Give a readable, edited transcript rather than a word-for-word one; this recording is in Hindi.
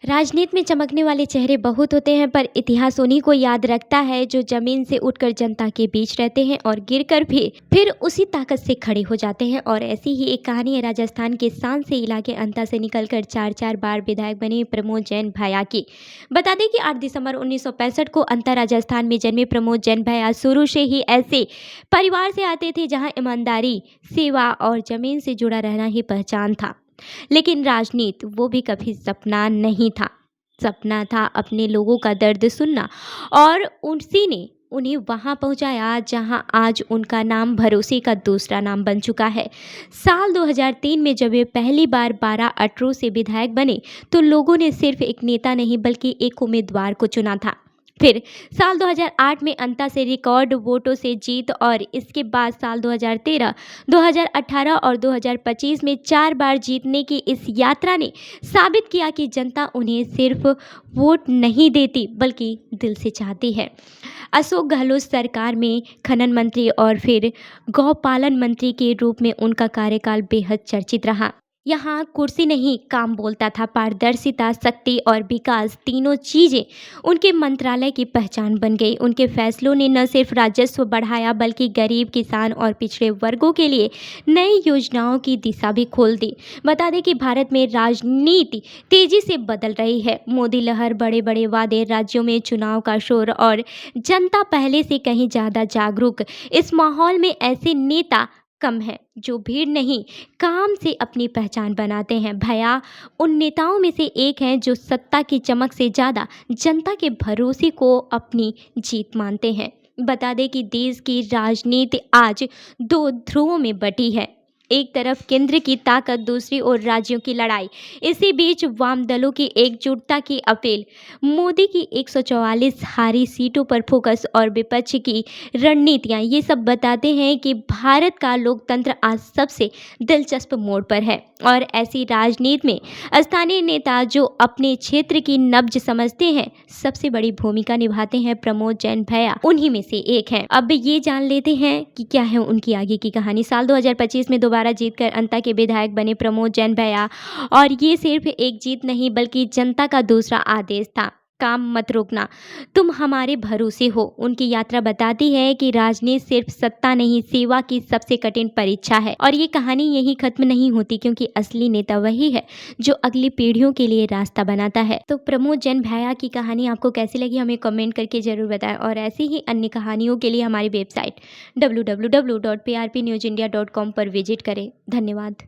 राजनीति में चमकने वाले चेहरे बहुत होते हैं, पर इतिहास उन्हीं को याद रखता है जो जमीन से उठकर जनता के बीच रहते हैं और गिरकर भी फिर उसी ताकत से खड़े हो जाते हैं। और ऐसी ही एक कहानी है राजस्थान के सांसी इलाके अंता से निकलकर चार चार बार विधायक बने प्रमोद जैन भैया की। बता दें कि 8 दिसंबर 1965 को अंता राजस्थान में जन्मे प्रमोद जैन भैया शुरू से ही ऐसे परिवार से आते थे जहाँ ईमानदारी, सेवा और जमीन से जुड़ा रहना ही पहचान था। लेकिन राजनीति वो भी कभी सपना नहीं था। सपना था अपने लोगों का दर्द सुनना, और उसी ने उन्हें वहां पहुंचाया जहां आज उनका नाम भरोसे का दूसरा नाम बन चुका है। साल 2003 में जब वे पहली बार 12 अटरू से विधायक बने तो लोगों ने सिर्फ एक नेता नहीं बल्कि एक उम्मीदवार को चुना था। फिर साल 2008 में अंता से रिकॉर्ड वोटों से जीत, और इसके बाद साल 2013, 2018 और 2025 में 4 बार जीतने की इस यात्रा ने साबित किया कि जनता उन्हें सिर्फ वोट नहीं देती बल्कि दिल से चाहती है। अशोक गहलोत सरकार में खनन मंत्री और फिर गौपालन मंत्री के रूप में उनका कार्यकाल बेहद चर्चित रहा। यहाँ कुर्सी नहीं काम बोलता था। पारदर्शिता, शक्ति और विकास तीनों चीज़ें उनके मंत्रालय की पहचान बन गई। उनके फैसलों ने न सिर्फ राजस्व बढ़ाया बल्कि गरीब, किसान और पिछड़े वर्गों के लिए नई योजनाओं की दिशा भी खोल दी। बता दें कि भारत में राजनीति तेजी से बदल रही है। मोदी लहर, बड़े बड़े वादे, राज्यों में चुनाव का शोर और जनता पहले से कहीं ज़्यादा जागरूक। इस माहौल में ऐसे नेता कम है जो भीड़ नहीं, काम से अपनी पहचान बनाते हैं। भैया उन नेताओं में से एक हैं जो सत्ता की चमक से ज़्यादा जनता के भरोसे को अपनी जीत मानते हैं। बता दें कि देश की राजनीति आज 2 ध्रुवों में बटी है। एक तरफ केंद्र की ताकत, दूसरी ओर राज्यों की लड़ाई। इसी बीच वाम दलों की एकजुटता की अपील, मोदी की 144 हारी सीटों पर फोकस और विपक्ष की रणनीतियां, ये सब बताते हैं कि भारत का लोकतंत्र आज सबसे दिलचस्प मोड़ पर है। और ऐसी राजनीति में स्थानीय नेता जो अपने क्षेत्र की नब्ज समझते हैं, सबसे बड़ी भूमिका निभाते हैं। प्रमोद जैन भैया उन्हीं में से एक हैं। अब ये जान लेते हैं कि क्या है उनकी आगे की कहानी। साल 2025 में दोबारा जीतकर अंता के विधायक बने प्रमोद जैन भैया, और ये सिर्फ एक जीत नहीं बल्कि जनता का दूसरा आदेश था, काम मत रोकना, तुम हमारे भरोसे हो। उनकी यात्रा बताती है कि राजनीति सिर्फ सत्ता नहीं, सेवा की सबसे कठिन परीक्षा है। और ये कहानी यही खत्म नहीं होती, क्योंकि असली नेता वही है जो अगली पीढ़ियों के लिए रास्ता बनाता है। तो प्रमोद जैन भैया की कहानी आपको कैसी लगी हमें कमेंट करके जरूर बताएं, और ऐसी ही अन्य कहानियों के लिए हमारी वेबसाइट www.prpnewsindia.com पर विजिट करें। धन्यवाद।